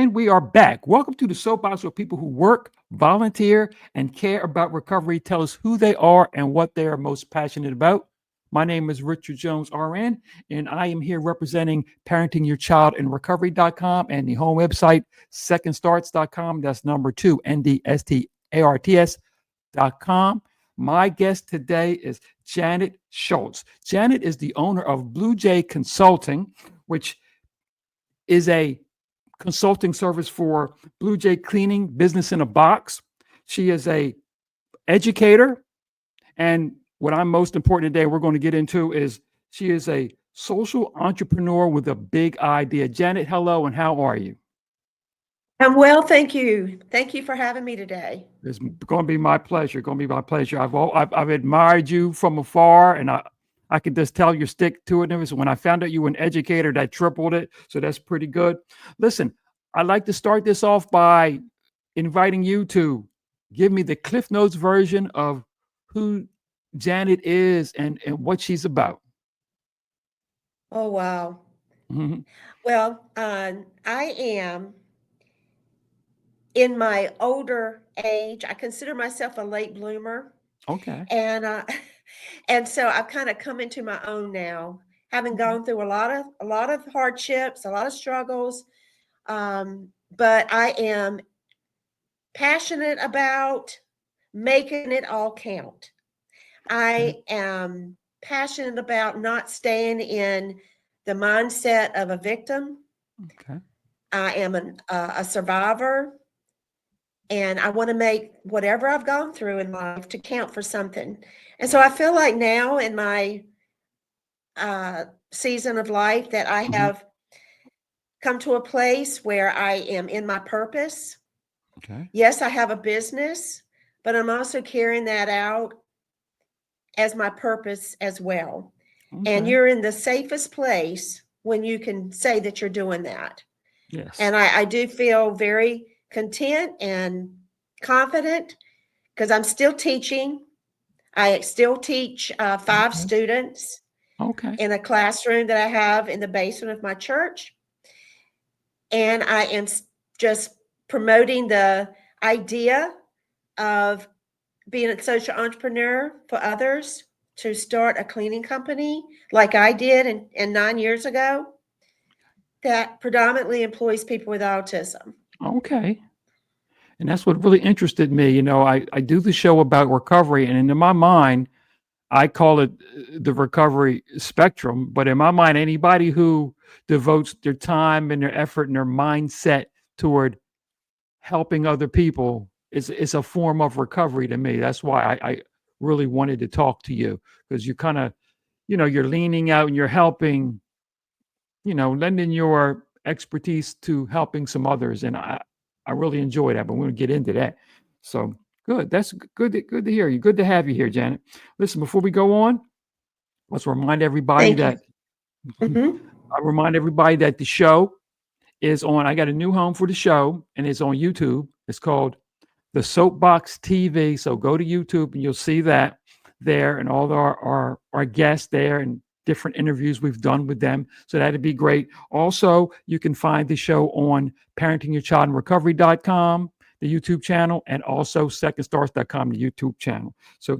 And we are back. Welcome to the Soapbox, where people who work, volunteer, and care about recovery tell us who they are and what they are most passionate about. My name is Richard Jones, RN, and I am here representing parentingyourchildinrecovery.com and the home website, secondstarts.com. That's number 2, NDSTARTS.com. My guest today is Janet Schultz. Janet is the owner of Blue Jay Consulting, which is a consulting service for Blue Jay cleaning, business in a box. She is a educator, and what I'm most important today we're going to get into is she is a social entrepreneur with a big idea. Janet, hello, and how are you? I'm well, thank you. Thank you for having me today. It's going to be my pleasure. Going to be my pleasure. I've admired you from afar, and I can just tell your stick to it. So when I found out you were an educator, that tripled it. So that's pretty good. Listen, I'd like to start this off by inviting you to give me the Cliff Notes version of who Janet is and what she's about. Oh, wow. Mm-hmm. Well, I am in my older age. I consider myself a late bloomer. Okay. And so I've kind of come into my own now, having gone through a lot of hardships, a lot of struggles. But I am passionate about making it all count. I am passionate about not staying in the mindset of a victim. Okay. I am a survivor, and I want to make whatever I've gone through in life to count for something. And so I feel like now in my season of life that I have come to a place where I am in my purpose. Okay. Yes, I have a business, but I'm also carrying that out as my purpose as well. Okay. And you're in the safest place when you can say that you're doing that. Yes. And I do feel very content and confident because I'm still teaching. I still teach 5 students Okay. in a classroom that I have in the basement of my church. And I am just promoting the idea of being a social entrepreneur for others to start a cleaning company like I did and 9 years ago that predominantly employs people with autism. Okay. And that's what really interested me. You know, I do the show about recovery, and in my mind, I call it the recovery spectrum. But in my mind, anybody who devotes their time and their effort and their mindset toward helping other people is a form of recovery to me. That's why I really wanted to talk to you, because you kind of, you're leaning out and you're helping, lending your expertise to helping some others. And I really enjoy that, but we're going to get into that. So good. That's good. Good to hear you. Good to have you here, Janet. Listen, before we go on, let's remind everybody Thank that I remind everybody that the show is on. I got a new home for the show, and it's on YouTube. It's called the SoapBox TV. So go to YouTube and you'll see that there, and all our guests there, and different interviews we've done with them. So that'd be great. Also, you can find the show on parentingyourchildinrecovery.com, the YouTube channel, and also secondstarts.com, the YouTube channel. So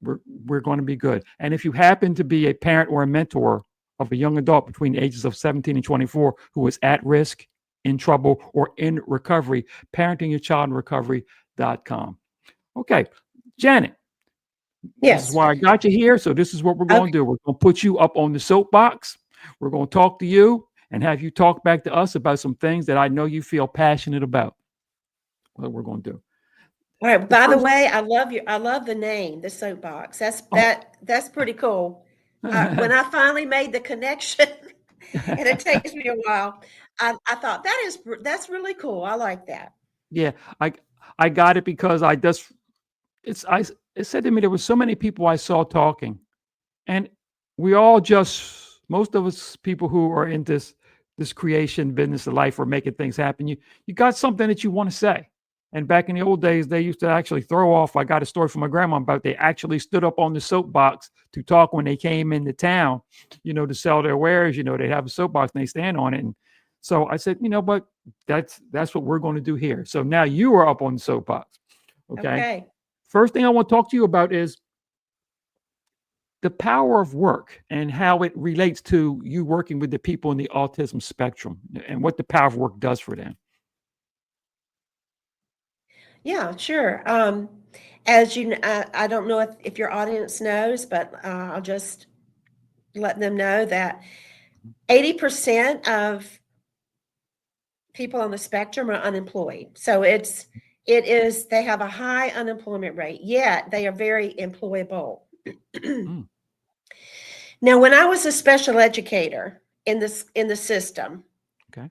we're going to be good. And if you happen to be a parent or a mentor of a young adult between the ages of 17 and 24 who is at risk, in trouble, or in recovery, parentingyourchildinrecovery.com. Okay, Janet. Yes. This is why I got you here. So this is what we're going to do. We're going to put you up on the soapbox. We're going to talk to you and have you talk back to us about some things that I know you feel passionate about. What we're going to do. All right. By the way, I love the name, the soapbox. That's pretty cool. When I finally made the connection, and it takes me a while, I thought that's really cool. I like that. Yeah, I got it because it said to me there were so many people I saw talking, and we all most of us people who are in this creation business of life or making things happen, you got something that you want to say. And back in the old days, they used to actually throw off. I got a story from my grandma about they actually stood up on the soapbox to talk when they came into town, to sell their wares. They have a soapbox and they stand on it. And so I said, but That's what we're going to do here. So now you are up on the soapbox. Okay. Okay. First thing I want to talk to you about is the power of work and how it relates to you working with the people in the autism spectrum and what the power of work does for them. Yeah, sure. As you, I don't know if your audience knows, but I'll just let them know that 80% of people on the spectrum are unemployed. So they have a high unemployment rate, yet they are very employable. Mm, Now, when I was a special educator in the system, okay.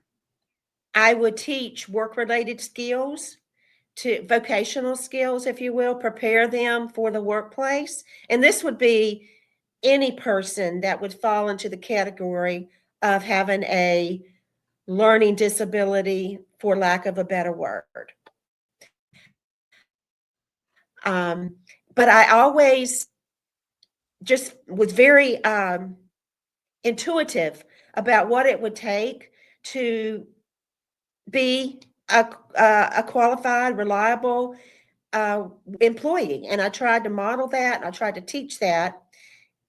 I would teach work-related skills to vocational skills, if you will, prepare them for the workplace. And this would be any person that would fall into the category of having a learning disability, for lack of a better word. But I always just was very intuitive about what it would take to be a qualified, reliable employee. And I tried to model that, and I tried to teach that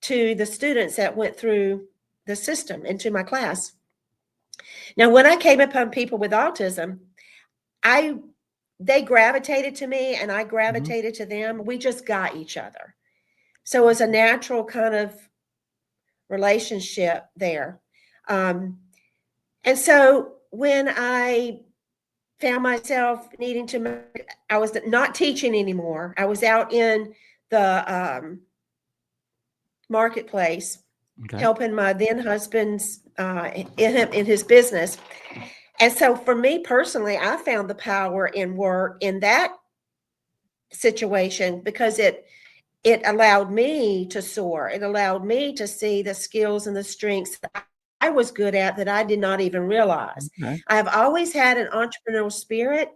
to the students that went through the system into my class. Now, when I came upon people with autism, they gravitated to me and I Mhm. gravitated to them. We just got each other. So it was a natural kind of relationship there. And so when I found myself needing to, I was not teaching anymore. I was out in the marketplace Okay. helping my then husband's in his business. And so for me personally, I found the power in work in that situation because it allowed me to soar. It allowed me to see the skills and the strengths that I was good at that I did not even realize. Okay. I have always had an entrepreneurial spirit.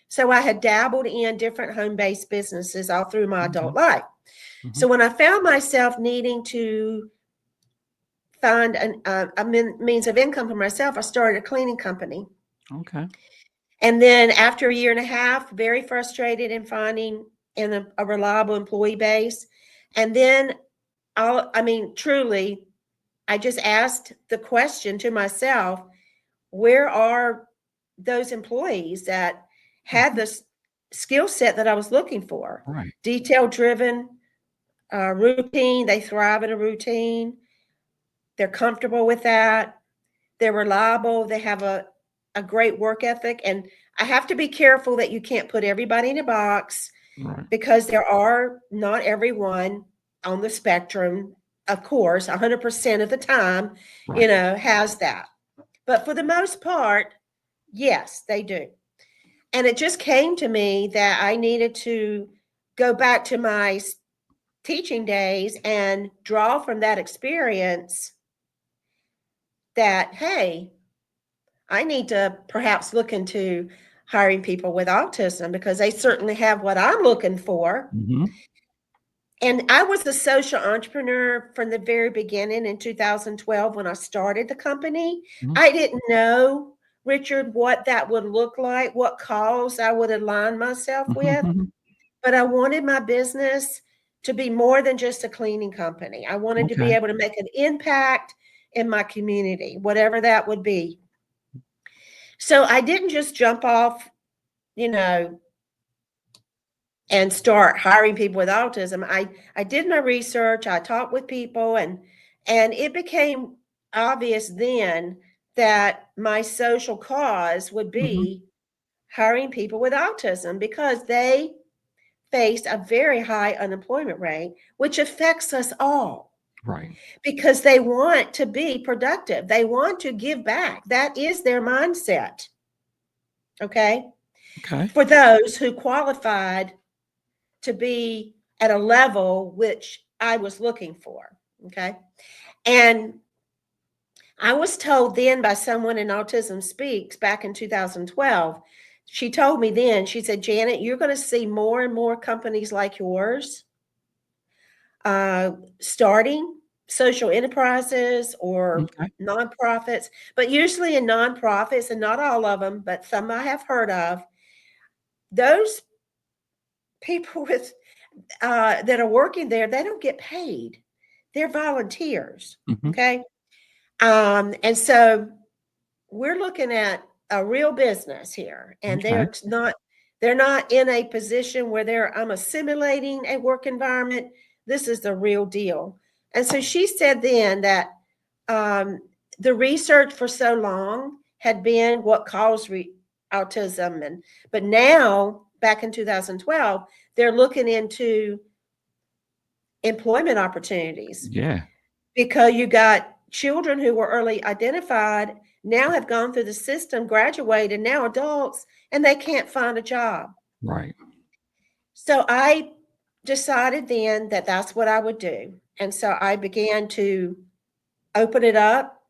So I had dabbled in different home-based businesses all through my Okay. adult life. Mhm. So when I found myself needing to find a means of income for myself, I started a cleaning company. Okay. And then after a year and a half, very frustrated in finding a reliable employee base. And then truly, I just asked the question to myself, where are those employees that had Mhm. this skill set that I was looking for? Right. Detail driven, routine. They thrive in a routine. They're comfortable with that. They're reliable. They have a great work ethic. And I have to be careful that you can't put everybody in a box Right. because there are not everyone on the spectrum, of course, 100% of the time, Right. has that. But for the most part, yes, they do. And it just came to me that I needed to go back to my teaching days and draw from that experience that, hey, I need to perhaps look into hiring people with autism because they certainly have what I'm looking for. Mhm. And I was a social entrepreneur from the very beginning in 2012 when I started the company. Mhm. I didn't know, Richard, what that would look like, what cause I would align myself with, Mhm. but I wanted my business to be more than just a cleaning company. I wanted to be Okay. able to make an impact in my community, whatever that would be. So I didn't just jump off, you know, and start hiring people with autism. I did my research, I talked with people, and it became obvious then that my social cause would Mhm. be hiring people with autism because they face a very high unemployment rate, which affects us all Right. because they want to be productive. They want to give back. That is their mindset. Okay. Okay. For those who qualified to be at a level which I was looking for. Okay. And I was told then by someone in Autism Speaks back in 2012, she told me then, she said, Janet, you're going to see more and more companies like yours starting social enterprises or Okay. nonprofits, but usually in nonprofits, and not all of them, but some I have heard of, those people with that are working there, they don't get paid. They're volunteers. Mhm. Okay. And so we're looking at a real business here, and Okay. they're not in a position where I'm assimilating a work environment. This is the real deal. And so she said then that the research for so long had been what caused autism, but now back in 2012, they're looking into employment opportunities, Yeah. because you got children who were early identified now have gone through the system, graduated, now adults, and they can't find a job. Right. So I decided then that that's what I would do. And so I began to open it up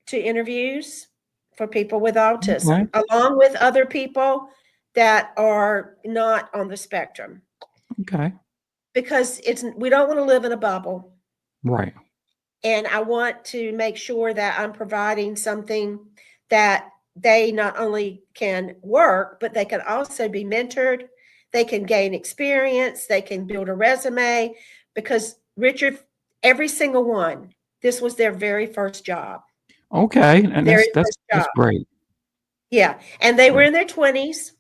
to interviews for people with Okay. autism, along with other people that are not on the spectrum, Okay. because we don't want to live in a bubble. Right. And I want to make sure that I'm providing something that they not only can work, but they can also be mentored. They can gain experience. They can build a resume, because Richard, every single one, this was their very first job. Okay. And Very that's first that's job. great. Yeah. And they were Great. in their 20s.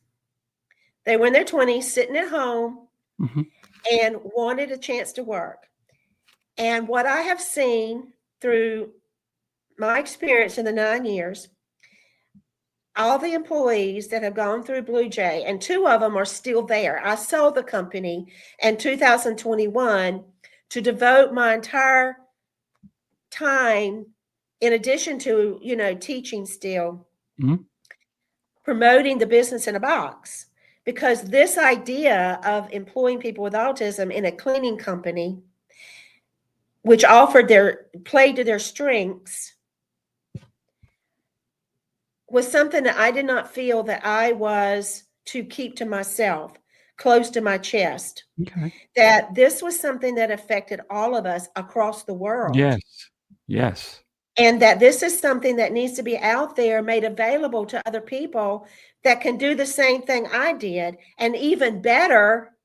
They were in their 20s, sitting at home, Mhm. and wanted a chance to work. And what I have seen through my experience in the 9 years, all the employees that have gone through Blue Jay, and two of them are still there. I sold the company in 2021 to devote my entire time, in addition to, teaching still, Mhm. promoting the business in a box. Because this idea of employing people with autism in a cleaning company, which played to their strengths, was something that I did not feel that I was to keep to myself, close to my chest. Okay. That this was something that affected all of us across the world. Yes. Yes. And that this is something that needs to be out there, made available to other people that can do the same thing I did, and even better,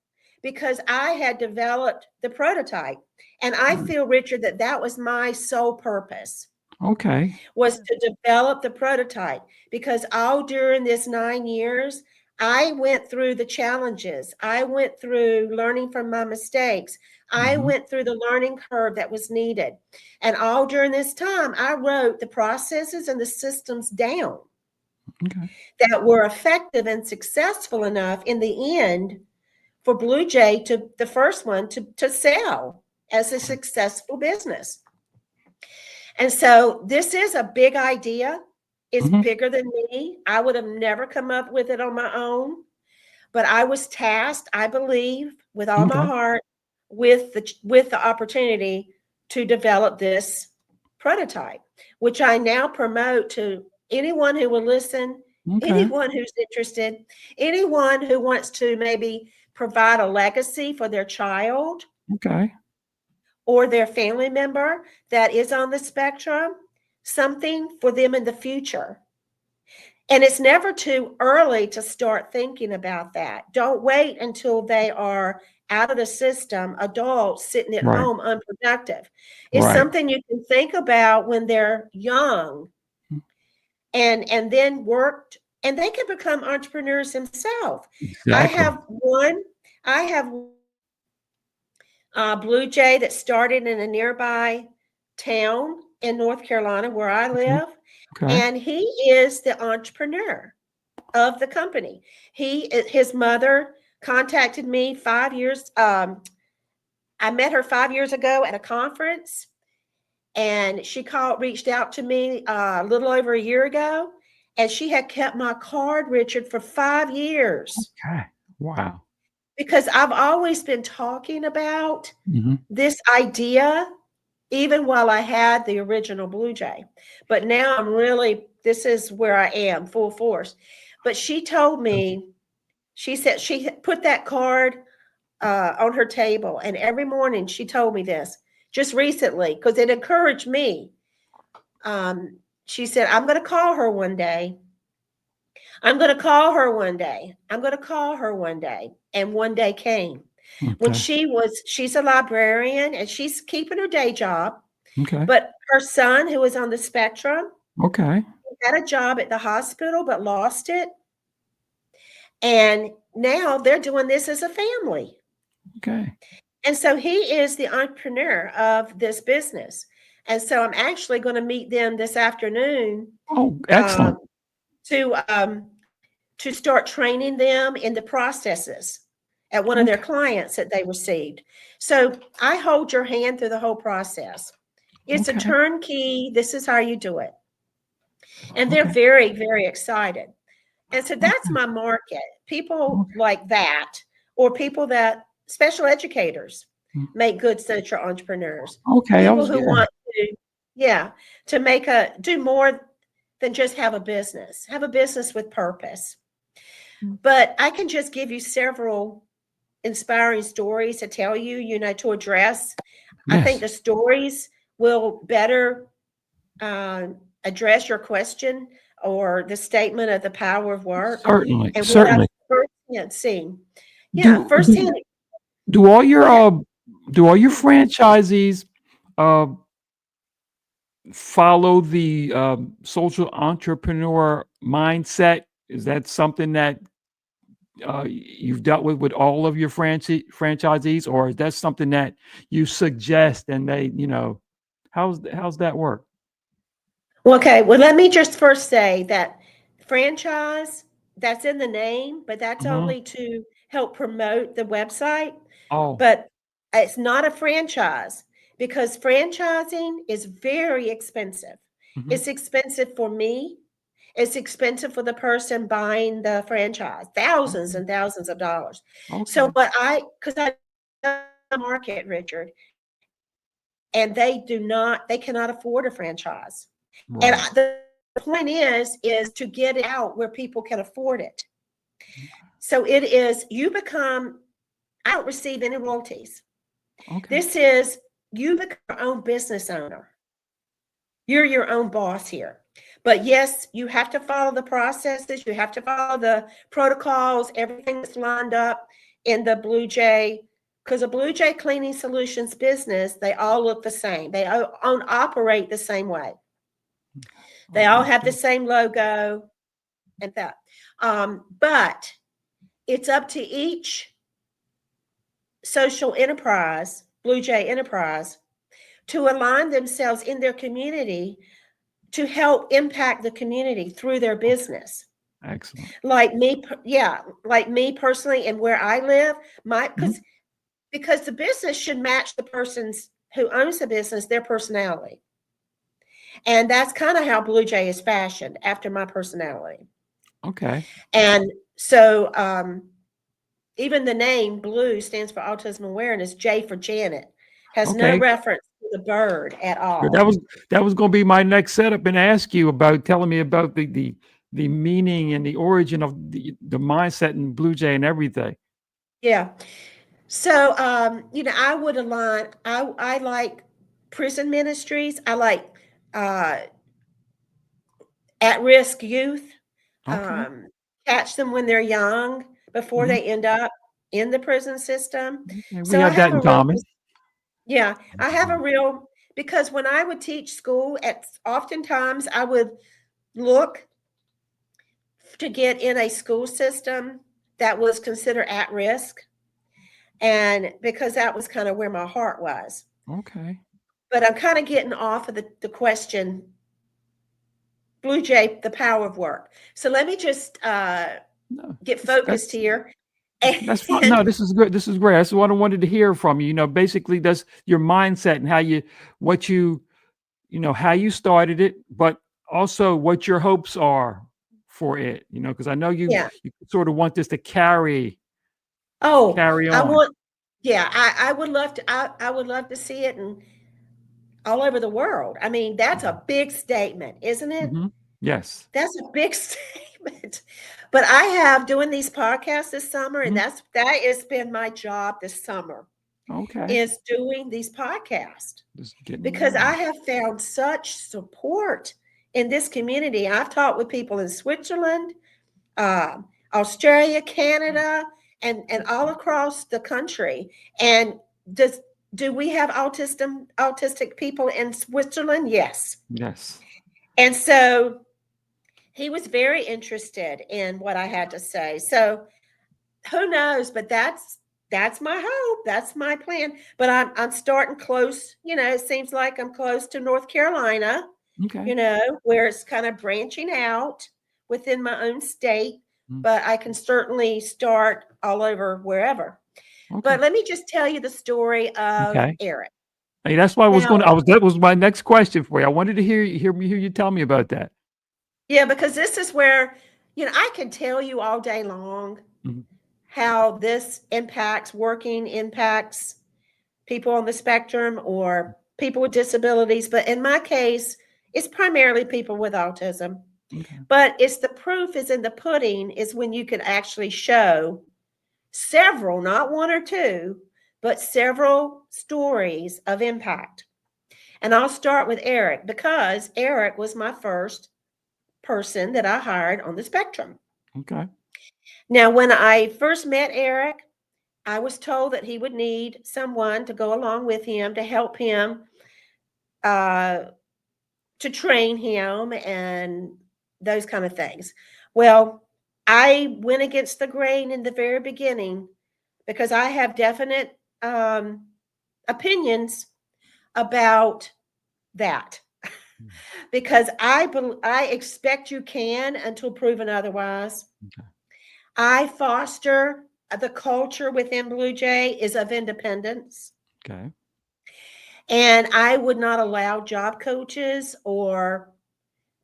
because I had developed the prototype. And I Mm. feel, Richard, that that was my sole purpose, Okay. was to develop the prototype, because all during this 9 years, I went through the challenges. I went through learning from my mistakes. I Mhm. went through the learning curve that was needed. And all during this time, I wrote the processes and the systems down Okay. that were effective and successful enough in the end for Blue Jay, to the first one, to sell as a successful business. And so this is a big idea. It's Mhm. bigger than me. I would have never come up with it on my own, but I was tasked, I believe, with all my Okay. heart, with the opportunity to develop this prototype, which I now promote to anyone who will listen, Okay. anyone who's interested, anyone who wants to maybe provide a legacy for their child Okay. or their family member that is on the spectrum, something for them in the future. And it's never too early to start thinking about that. Don't wait until they are out of the system, adults sitting at Right. home unproductive. It's Right. something you can think about when they're young, Mm. and then worked, and they can become entrepreneurs themselves. I Exactly. have one, I have Blue Jay that started in a nearby town in North Carolina where I Okay. live, Okay. and he is the entrepreneur of the company. His mother contacted me 5 years. I met her 5 years ago at a conference, and she reached out to me a little over a year ago, and she had kept my card, Richard, for 5 years, Okay. Wow. because I've always been talking about Mhm. this idea, even while I had the original Blue Jay. But now this is where I am, full force. But she told me, she said she put that card on her table, and every morning she told me this. just recently, because it encouraged me. She said, I'm going to call her one day. I'm going to call her one day. I'm going to call her one day. And one day came when Okay. she's a librarian and she's keeping her day job, Okay. but her son, who is on the spectrum, Okay. had a job at the hospital, but lost it. And now they're doing this as a family. Okay. And so he is the entrepreneur of this business. And so I'm actually going to meet them this afternoon Oh, um, excellent. to start training them in the processes at one of their Okay. clients that they received. So I hold your hand through the whole process. It's a Okay. turnkey. This is how you do it. And they're Okay. very, very excited. And so that's Okay. my market. People Okay. like that, or people that special educators Mm. make good social entrepreneurs. Okay. People who want to, yeah, to do more than just have a business with purpose. But I can just give you several inspiring stories to tell you, to address. I think Yes. the stories will better address your question or the statement of the power of work Certainly. and what I've Certainly. firsthand seen. Yeah, Do do firsthand. do all Go your ahead. franchisees uh follow the social entrepreneur mindset? Is that something that you've dealt with all of your franchisees, or is that something that you suggest and they, how's that work? Well, okay, well, let me just first say that franchise, that's in the name, but that's Hmm. only to help promote the website. Oh. But it's not a franchise because franchising is very expensive. Hmm. It's expensive for me. It's expensive for the person buying the franchise, thousands Okay. and thousands of dollars. So Okay. because I know the market, Richard, and they cannot afford a franchise. And Right. the point is to get it out where people can afford it. So it is, I don't receive any royalties. Okay. This is, you become your own business owner. You're your own boss here. But yes, you have to follow the processes, you have to follow the protocols, everything that's lined up in the Blue Jay, because a Blue Jay Cleaning Solutions business, they all look the same. They operate the same way. They all have the Understood. same logo and that. But it's up to each social enterprise, Blue Jay enterprise, to align themselves in their community to help impact the community through their Okay. business. Excellent. Like me, yeah, like me personally, and where I live, Mhm. because the business should match the person's who owns the business, their personality. And that's kind of how Blue Jay is fashioned after my personality. Okay. And so even the name Blue stands for autism awareness, J for Janet, has no Okay. reference to the bird at Good. all. That was going to be my next setup and ask you about telling me about the meaning and the origin of the mindset in Blue Jay and everything. Yeah. So I would align, I like prison ministries. I like uh at-risk youth, Okay. um, catch them when they're young before Hmm. they end up in the prison system. Okay. We So I have have that a in real, common. yeah, I have a real, because when I would teach school, oftentimes I would look to get in a school system that was considered at risk. And because that was kind of where my heart was. Okay. But I'm kind of getting off of the question, Blue Jay, the power of work. So let me just No, get focused that's here. that's fine. And No, this is good. This is great. That's what I wanted to hear from you. Basically, that's your mindset and what how you started it, but also what your hopes are for it. Because I know yeah. you sort of want this to Oh, carry I on. want, yeah, I would love to, I would love to see it and all over the world. I mean, that's a big statement, isn't it? Hmm. Yes. That's a big statement. But I have doing these podcasts this summer, and Mhm. that has been my job this summer. Okay. is doing these podcasts, Just getting it because out. I have found such support in this community. I've talked with people in Switzerland, uh, Australia, Canada, and all across the country. And do we have autistic people in Switzerland? Yes. Yes. And so he was very interested in what I had to say. So who knows? But that's my hope. That's my plan. But I'm starting close. It seems like I'm close to North Carolina. Okay. Where it's kind of branching out within my own state. Mm. But I can certainly start all over wherever. Okay. But let me just tell you the story of Okay. Eric. Hey, that's why I was going. Now, That was my next question for you. I wanted to hear you tell me about that. yeah, because this is where I can tell you all day long Mhm. how this impacts people on the spectrum or people with disabilities. But in my case, it's primarily people with autism. Okay. But it's the proof is in the pudding is when you can actually show several, not one or two, but several stories of impact. And I'll start with Eric, because Eric was my first person that I hired on the spectrum. Okay. Now, when I first met Eric, I was told that he would need someone to go along with him to help him, to train him and those kind of things. Well, I went against the grain in the very beginning because I have definite opinions about that. Mm. Because I expect you can until proven otherwise. Okay. I foster the culture within Blue Jay is of independence. Okay. And I would not allow job coaches or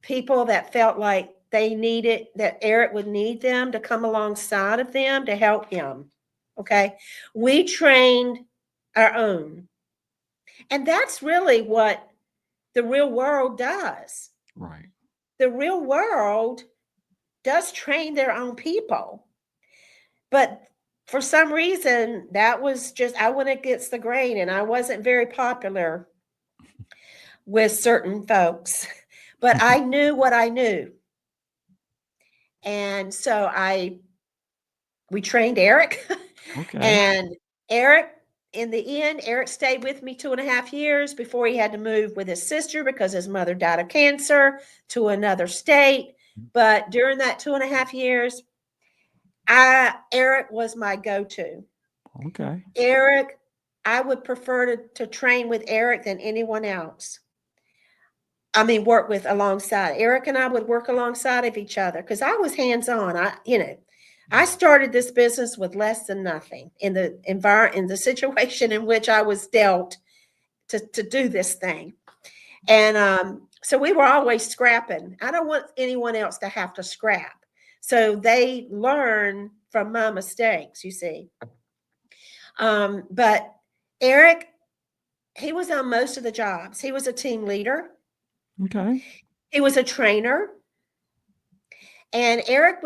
people that felt like that Eric would need them to come alongside of them to help him. Okay. We trained our own. And that's really what the real world does. Right. The real world does train their own people. But for some reason, that was just, I went against the grain and I wasn't very popular with certain folks. But I knew what I knew. And so we trained Eric. Okay. And Eric, in the end, Eric stayed with me 2.5 years before he had to move with his sister because his mother died of cancer to another state. But during that 2.5 years, Eric was my go-to. Okay. Eric, I would prefer to train with Eric than anyone else. I mean, work with alongside. Eric and I would work alongside of each other because I was hands-on. I started this business with less than nothing in the situation in which I was dealt to do this thing. And so we were always scrapping. I don't want anyone else to have to scrap. So they learn from my mistakes, you see. But Eric, he was on most of the jobs. He was a team leader. Okay. He was a trainer. And Eric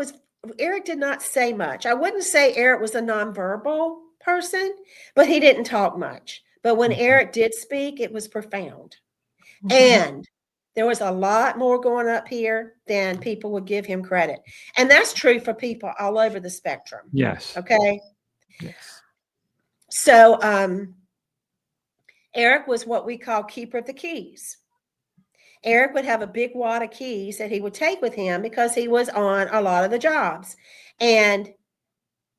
did not say much. I wouldn't say Eric was a nonverbal person, but he didn't talk much. But when Okay. Eric did speak, it was profound. Okay. And there was a lot more going up here than people would give him credit. And that's true for people all over the spectrum. Yes. Okay. Yes. So Eric was what we call keeper of the keys. Eric would have a big wad of keys that he would take with him because he was on a lot of the jobs. And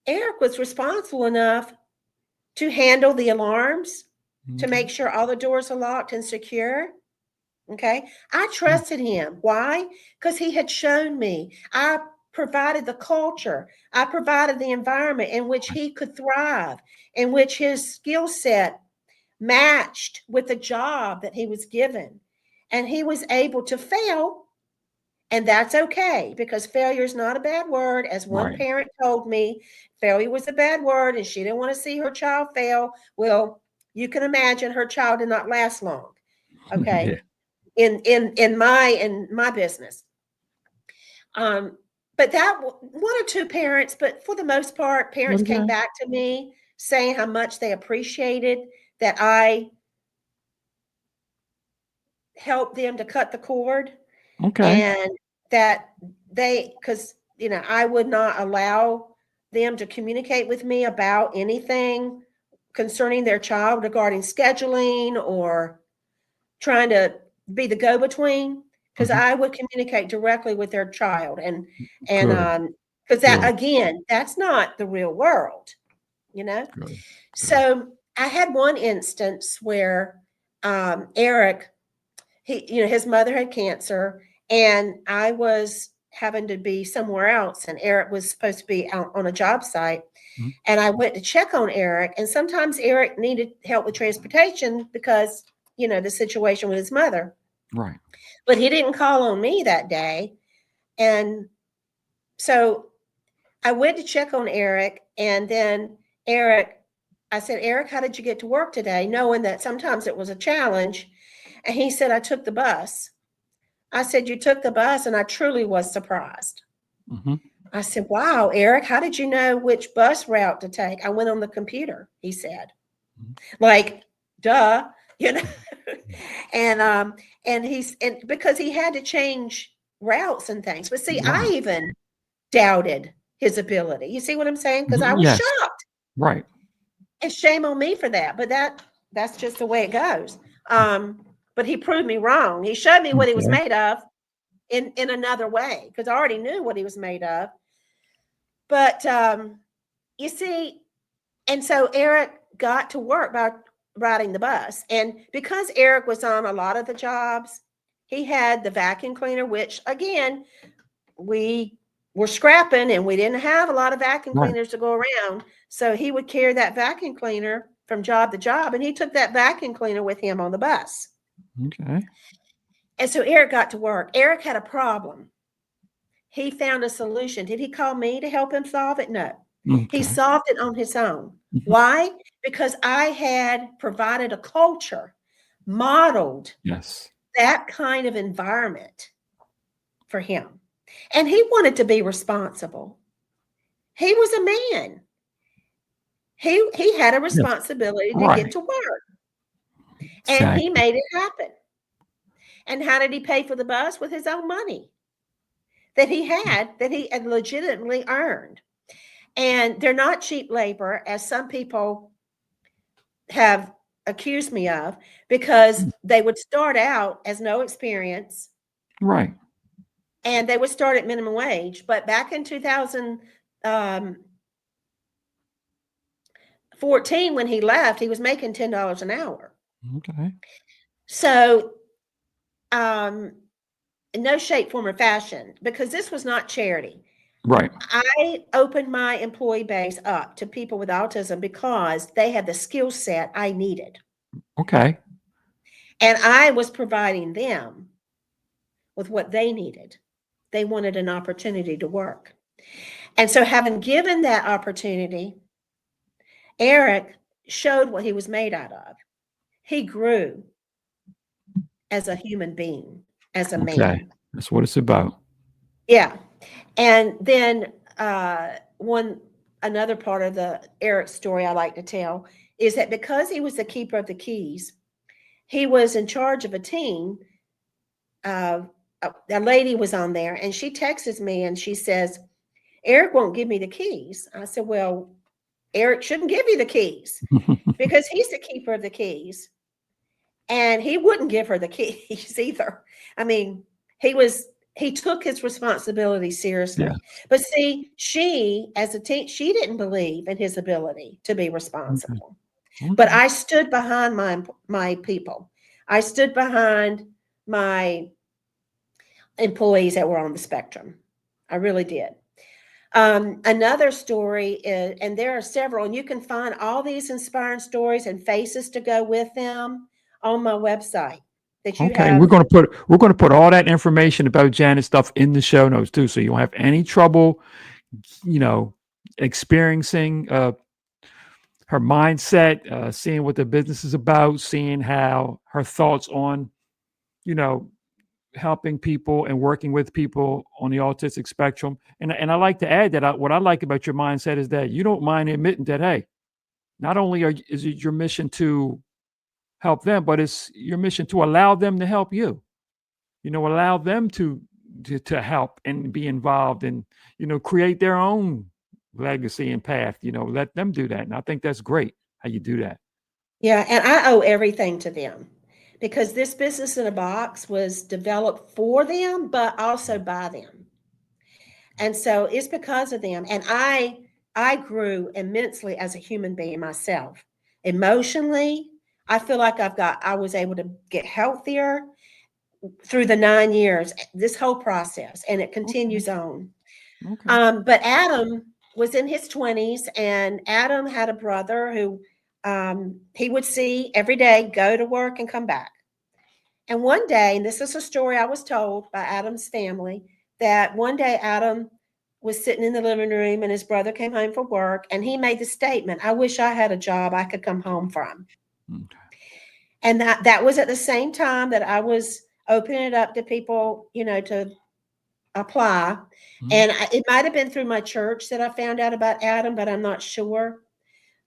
Eric was responsible enough to handle the alarms, to Okay. make sure all the doors are locked and secure. Okay. I Mm. trusted him. Why? Because he had shown me. I provided the culture. I provided the environment in which he could thrive, in which his skill set matched with the job that he was given. And he was able to fail. And that's okay, because failure is not a bad word. As one Right. parent told me, failure was a bad word and she didn't want to see her child fail. Well, you can imagine her child did not last long. Okay. Yeah. In my business. But that one or two parents, but for the most part, What parents is came that? back to me saying how much they appreciated that I helped them to cut the cord, Okay. and that because I would not allow them to communicate with me about anything concerning their child regarding scheduling or trying to be the go-between, because Mhm. I would communicate directly with their child, and Good. because that, Good. again, that's not the real world, you know. Good. Good. So I had one instance where Eric, his mother had cancer, and I was having to be somewhere else, and Eric was supposed to be out on a job site. Mhm. And I went to check on Eric, and sometimes Eric needed help with transportation because, the situation with his mother. Right. But he didn't call on me that day. And so I went to check on Eric, and then I said, Eric, how did you get to work today? Knowing that sometimes it was a challenge. And he said, I took the bus. I said, you took the bus? And I truly was surprised. Mhm. I said, wow, Eric, how did you know which bus route to take? I went on the computer, he said. Mhm. Like, duh, you know. And because he had to change routes and things. But see, I Right. even doubted his ability. You see what I'm saying? Because I was Yes. shocked. Right. And shame on me for that. But that's just the way it goes. But he proved me wrong. He showed me what he was Okay. made of in another way, because I already knew what he was made of. But you see, and so Eric got to work by riding the bus. And because Eric was on a lot of the jobs, he had the vacuum cleaner, which again, we were scrapping and we didn't have a lot of vacuum Right. cleaners to go around. So he would carry that vacuum cleaner from job to job, and he took that vacuum cleaner with him on the bus. Okay. And so Eric got to work. Eric had a problem. He found a solution. Did he call me to help him solve it? No. He Okay. solved it on his own. Mhm. Why? Because I had provided a culture, modeled Yes. that kind of environment for him. And he wanted to be responsible. He was a man. He had a Yes. responsibility to get Right. to work, and he Exactly. made it happen. And how did he pay for the bus? With his own money that he had legitimately earned. And they're not cheap labor, as some people have accused me of, because they would start out as no experience Right. and they would start at minimum wage. But back in 2014, when he left, he was making $10 an hour. Okay. So, in no shape, form, or fashion, because this was not charity. Right. I opened my employee base up to people with autism because they had the skill set I needed. Okay. And I was providing them with what they needed. They wanted an opportunity to work. And so, having given that opportunity, Eric showed what he was made out of. He grew as a human being, as a Okay. man. That's what it's about. Yeah. And then another part of the Eric story I like to tell is that because he was the keeper of the keys, he was in charge of a team. A lady was on there, and she texts me and she says, Eric won't give me the keys. I said, well, Eric shouldn't give you the keys because he's the keeper of the keys. And he wouldn't give her the keys either. I mean, he took his responsibility seriously. Yes. But see, she, as a teen, she didn't believe in his ability to be Okay. responsible. But Okay. I stood behind my people. I stood behind my employees that were on the spectrum. I really did. Another story is, and there are several, and you can find all these inspiring stories and faces to go with them on my website that you Okay. We're have. gonna put all that information about Janet stuff in the show notes too, so you won't have any trouble, you know, experiencing her mindset, seeing what the business is about, seeing how her thoughts on, you know, helping people and working with people on the autistic spectrum. And I like to add that what I like about your mindset is that you don't mind admitting that, hey, not only is it your mission to help them, but it's your mission to allow them to help you. Allow them to help and be involved and create their own legacy and path. Let them do that, and I think that's great how you do that. Yeah, and I owe everything to them because this business in a box was developed for them, but also by them. And so it's because of them. And I grew immensely as a human being myself. Emotionally, I feel like I was able to get healthier through the 9 years, this whole process, and it Okay. continues on. Okay. But Adam was in his 20s, and Adam had a brother who he would see every day, go to work and come back. And one day, and this is a story I was told by Adam's family, that one day Adam was sitting in the living room and his brother came home from work and he made the statement, "I wish I had a job I could come home from." Okay. And that was at the same time that I was opening it up to people, to apply. Mhm. And it might have been through my church that I found out about Adam, but I'm not sure.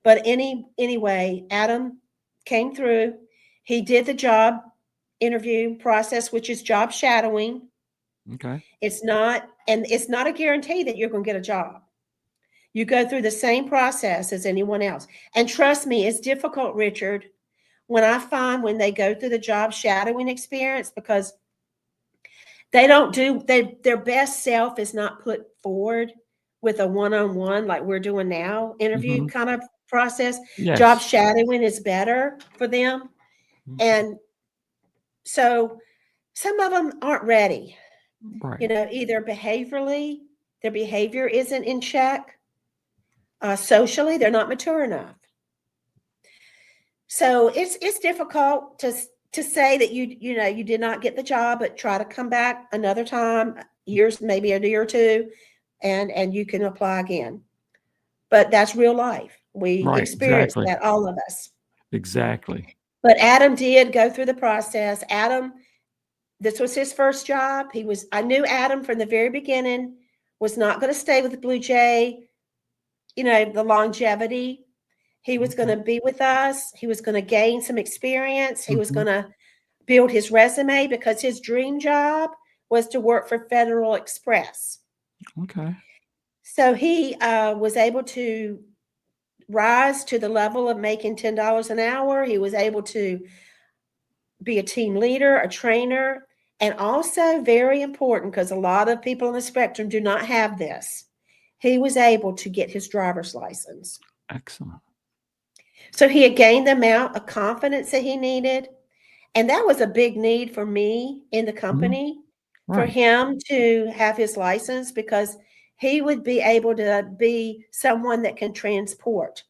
But anyway, Adam came through. He did the job interview process, which is job shadowing. Okay. It's not a guarantee that you're going to get a job. You go through the same process as anyone else. And trust me, it's difficult, Richard, when they go through the job shadowing experience, because they don't their best self is not put forward with a one-on-one like we're doing now, interview Mhm. kind of process. Job Yes. shadowing is better for them. Okay. And so some of them aren't ready, Right. either behaviorally, their behavior isn't in check. Socially, they're not mature enough. So it's difficult to say that you did not get the job, but try to come back another time, years, maybe a year or two, and you can apply again. But that's real life. We Right. experience Exactly. that, all of us. Exactly. But Adam did go through the process. This was his first job. I knew Adam from the very beginning was not going to stay with the Blue Jay, the longevity. He was going Okay. to be with us. He was going to gain some experience. He was Mhm. going to build his resume because his dream job was to work for Federal Express. Okay. So he was able to rise to the level of making $10 an hour. He was able to be a team leader, a trainer, and also very important, because a lot of people on the spectrum do not have this. He was able to get his driver's license. Excellent. So he had gained the amount of confidence that he needed. And that was a big need for me in the Mhm. company, for Right. him to have his license, because he would be able to be someone that can transport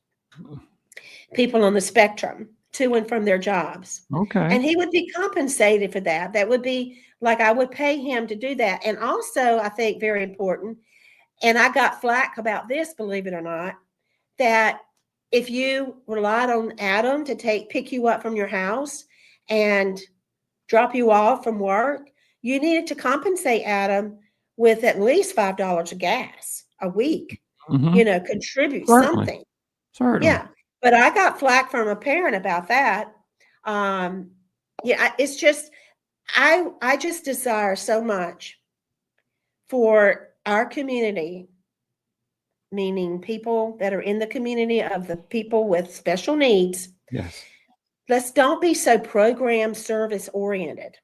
people on the spectrum to and from their jobs. Okay. And he would be compensated for that. That would be like I would pay him to do that. And also, I think very important, and I got flack about this, believe it or not, that if you relied on Adam to pick you up from your house and drop you off from work, you needed to compensate Adam with at least $5 of gas a week, Mhm. contribute Certainly. something. Certainly. Yeah. But I got flack from a parent about that. Um, yeah, it's just, I just desire so much for our community, meaning people that are in the community of the people with special needs. Yes. Don't be so program service oriented,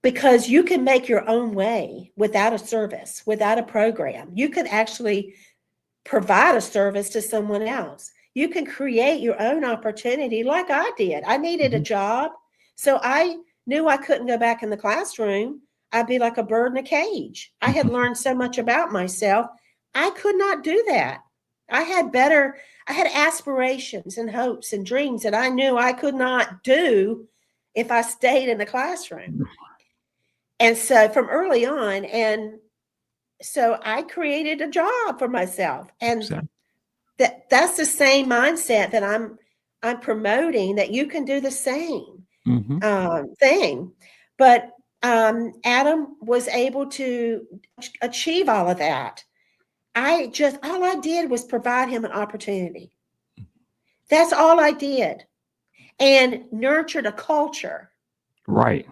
because you can make your own way without a service, without a program. You could actually provide a service to someone else. You can create your own opportunity like I did. I needed a Mhm. job, so I knew I couldn't go back in the classroom. I'd be like a bird in a cage. I had learned so much about myself. I could not do that. I had aspirations and hopes and dreams that I knew I could not do if I stayed in the classroom. And so from early on, and so I created a job for myself. And Exactly. that's the same mindset that I'm promoting, that you can do the same Mhm. thing. But Adam was able to achieve all of that. All I did was provide him an opportunity. That's all I did, and nurtured a culture, Right.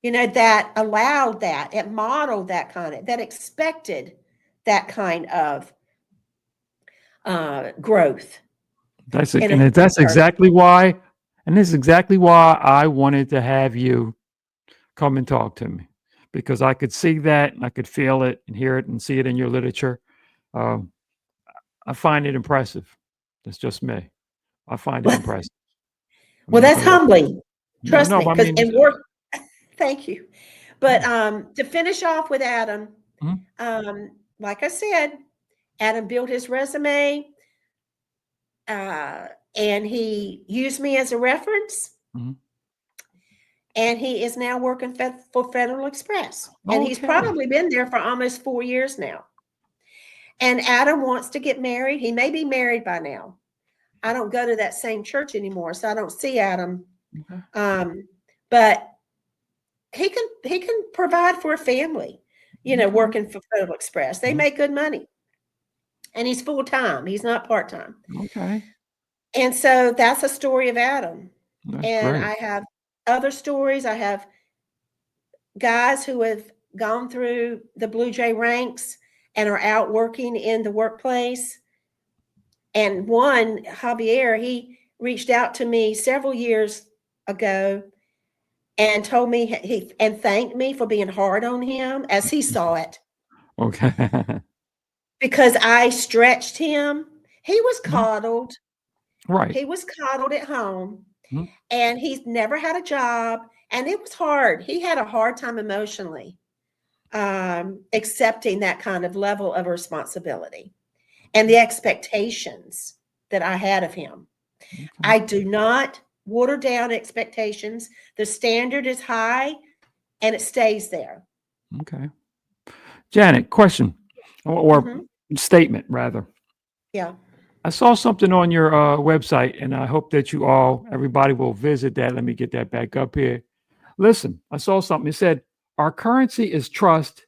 that allowed that, it modeled that that expected that kind of growth That's it. in And a that's person. exactly why, and this is exactly why I wanted to have you come and talk to me, because I could see that and I could feel it and hear it and see it in your literature. Um, I find it impressive. That's just me. I find it impressive. I'm Well, not that's gonna lie. humbling. No, Trust no, me, I because mean, in work, thank you. But yeah. to finish off with Adam, Mhm, like I said, Adam built his resume, uh, and he used me as a reference, mhm. and he is now working for Federal Express. And he's Okay. probably been there for almost 4 years now. And Adam wants to get married. He may be married by now. I don't go to that same church anymore, so I don't see Adam. Okay. But he can provide for a family, Okay. working for Federal Express. They Mhm. make good money. And he's full time. He's not part time. Okay. And so that's a story of Adam. That's And great. I have other stories. I have guys who have gone through the Blue Jay ranks and are out working in the workplace. And one, Javier, he reached out to me several years ago and told me and thanked me for being hard on him as he saw it, Okay. because I stretched him. He was Mhm. coddled. Right. He was coddled at home, Mhm. and he's never had a job, and it was hard. He had a hard time emotionally accepting that kind of level of responsibility and the expectations that I had of him. Okay. I do not water down expectations. The standard is high, and it stays there. Okay. Janet, question or Mhm. statement rather. Yeah. I saw something on your website, and I hope that everybody will visit that. Let me get that back up here. Listen, I saw something. It said, our currency is trust,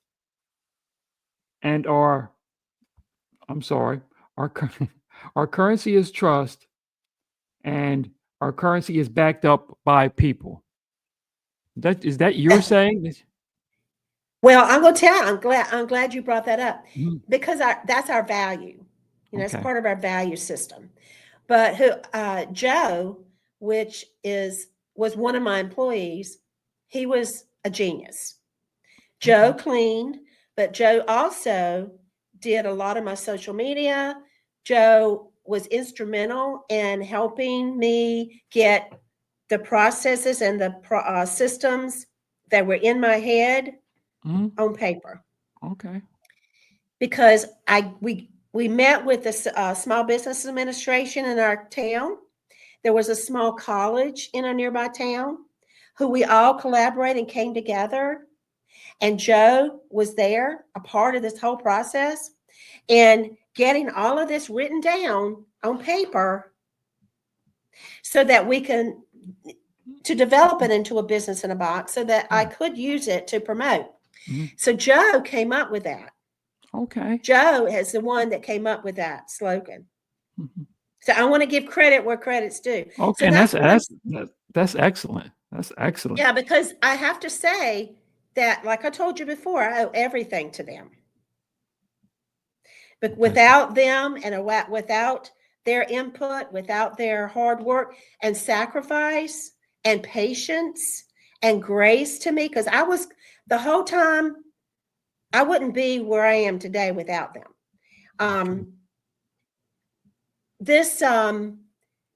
and I'm sorry, our, our currency is trust, and our currency is backed up by people. Is that you're saying? Well, I'm going to tell you, I'm glad you brought that up, Mhm. because that's our value. It's Okay. part of our value system. But Joe, which was one of my employees, he was a genius. Joe Okay. cleaned, but Joe also did a lot of my social media. Joe was instrumental in helping me get the processes and the systems that were in my head Mhm. on paper, Okay. because we met with the Small Business Administration in our town. There was a small college in a nearby town who we all collaborated and came together. And Joe was there, a part of this whole process, and getting all of this written down on paper so that we can to develop it into a business in a box so that I Yeah. could use it to promote. Mhm. So Joe came up with that. Okay. Joe is the one that came up with that slogan. Mhm. So I want to give credit where credit's due. Okay, So and that's what I'm, that's excellent. That's excellent. yeah, because I have to say that, like I told you before, I owe everything to them. But That's without them and without their input, without their hard work and sacrifice and patience and grace to me, because the whole time, I wouldn't be where I am today without them. okay. Um, this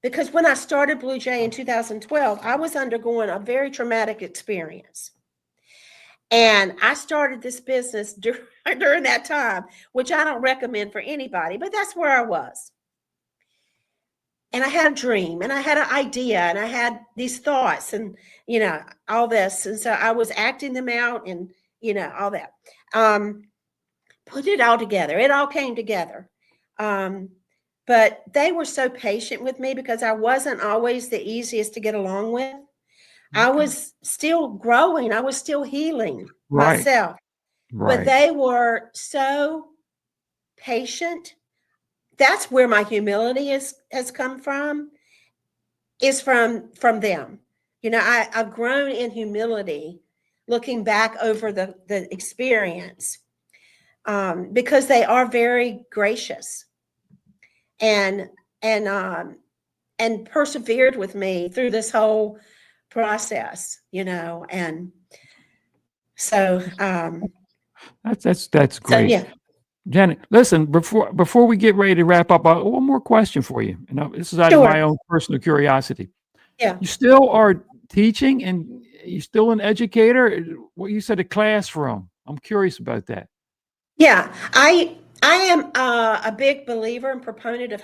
because when I started Blue Jay in 2012, I was undergoing a very traumatic experience. And I started this business during that time, which I don't recommend for anybody, but that's where I was. And I had a dream and I had an idea and I had these thoughts and, all this. And so I was acting them out and, all that. Put it all together. It all came together. But they were so patient with me because I wasn't always the easiest to get along with. I Okay. was still growing. I was still healing Right. myself, but Right. they were so patient. that's where my humility has come from, is from them. I've grown in humility looking back over the experience, because they are very gracious and and persevered with me through this whole process, and so That's great. yeah, Janet, listen, before we get ready to wrap up, one more question for you. This is out of my sure, own personal curiosity. yeah, You still are teaching and you're still an educator? What you said, a classroom. I'm curious about that. yeah. I am a big believer and proponent of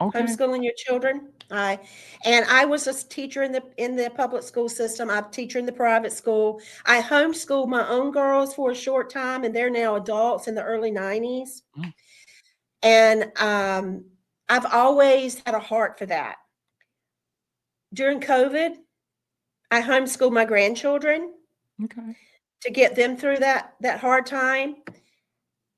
Okay. homeschooling your children. I was a teacher in the public school system. I'm a teacher in the private school. I homeschooled my own girls for a short time, and they're now adults in the early 90s. Mm, And I've always had a heart for that. During COVID, I homeschooled my grandchildren okay. to get them through that hard time.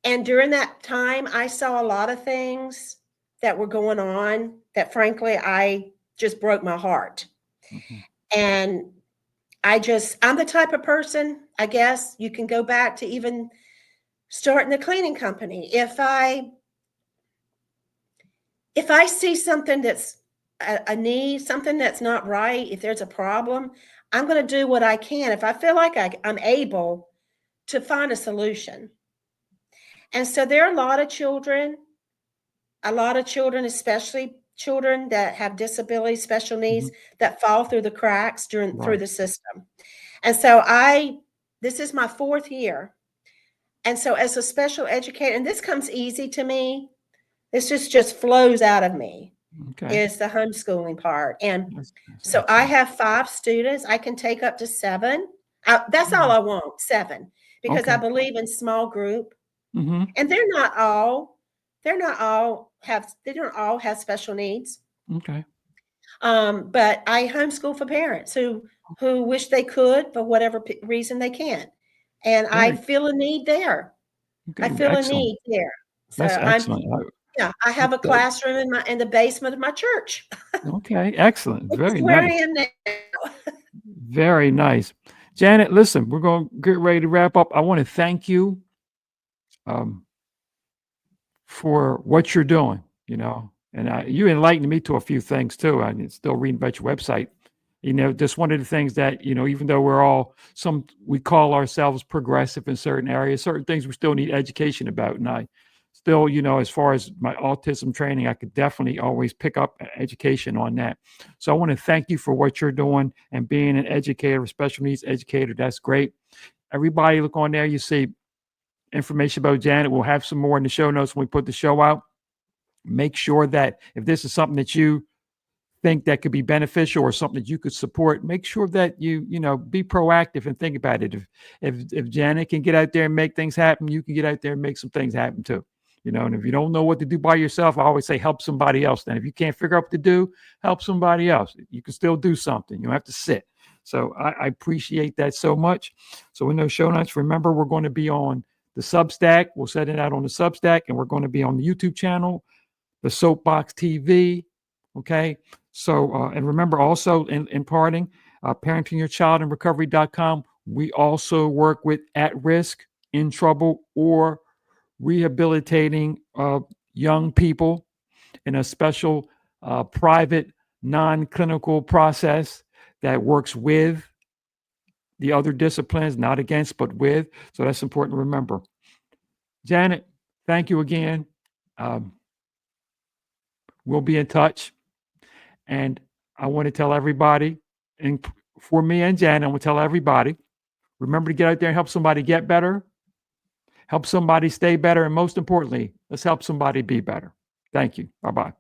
And during that time, I saw a lot of things that were going on that, frankly, I just broke my heart. Mhm. And I'm the type of person, I guess you can go back to even starting the cleaning company. If I see something that's a need, something that's not right, if there's a problem, I'm going to do what I can. If I feel like I'm able to find a solution. And so there are a lot of children, especially children that have disabilities, special needs, Mhm. that fall through the cracks through Right. the system. And so this is my 4th year. And so as a special educator, and this comes easy to me, this just flows out of me, Okay. is the homeschooling part. And That's so I excellent. have 5 students. I can take up to 7. That's all Mm, I want, 7, because I okay. believe in small group. Hmm. And they don't all have special needs. Okay. But I homeschool for parents who wish they could, for whatever reason they can't. And I Very feel a need there. I okay. feel a Excellent. need there. So That's excellent. yeah, I have a That- classroom in the basement of my church, okay. Excellent. which is Very where I nice. am now. Very nice. Janet, listen, we're going to get ready to wrap up. I want to thank you um, for what you're doing, and you enlightened me to a few things too. I'm still reading about your website. Just one of the things that, even though we call ourselves progressive in certain areas, certain things we still need education about. And I still, as far as my autism training, I could definitely always pick up education on that. So I want to thank you for what you're doing and being an educator, a special needs educator. That's great. Everybody look on there, you see information about Janet. We'll have some more in the show notes when we put the show out. Make sure that if this is something that you think that could be beneficial or something that you could support, make sure that you be proactive and think about it. If Janet can get out there and make things happen, you can get out there and make some things happen too. And if you don't know what to do by yourself, I always say help somebody else. Then if you can't figure out what to do, help somebody else. You can still do something. You don't have to sit. So I appreciate that so much. So in those show notes, remember, we're going to be on the Substack. We'll set it out on the Substack, and we're going to be on the YouTube channel, the SoapBox TV. Okay. So, and remember also in parting, parentingyourchildinrecovery.com, we also work with at risk, in trouble, or rehabilitating young people in a special private non-clinical process that works with the other disciplines, not against, but with. So that's important to remember. Janet, thank you again. Um, we'll be in touch. And I want to tell everybody, and for me and Janet, I want to tell everybody, remember to get out there and help somebody get better, help somebody stay better, and most importantly, let's help somebody be better. Thank you. Bye-bye.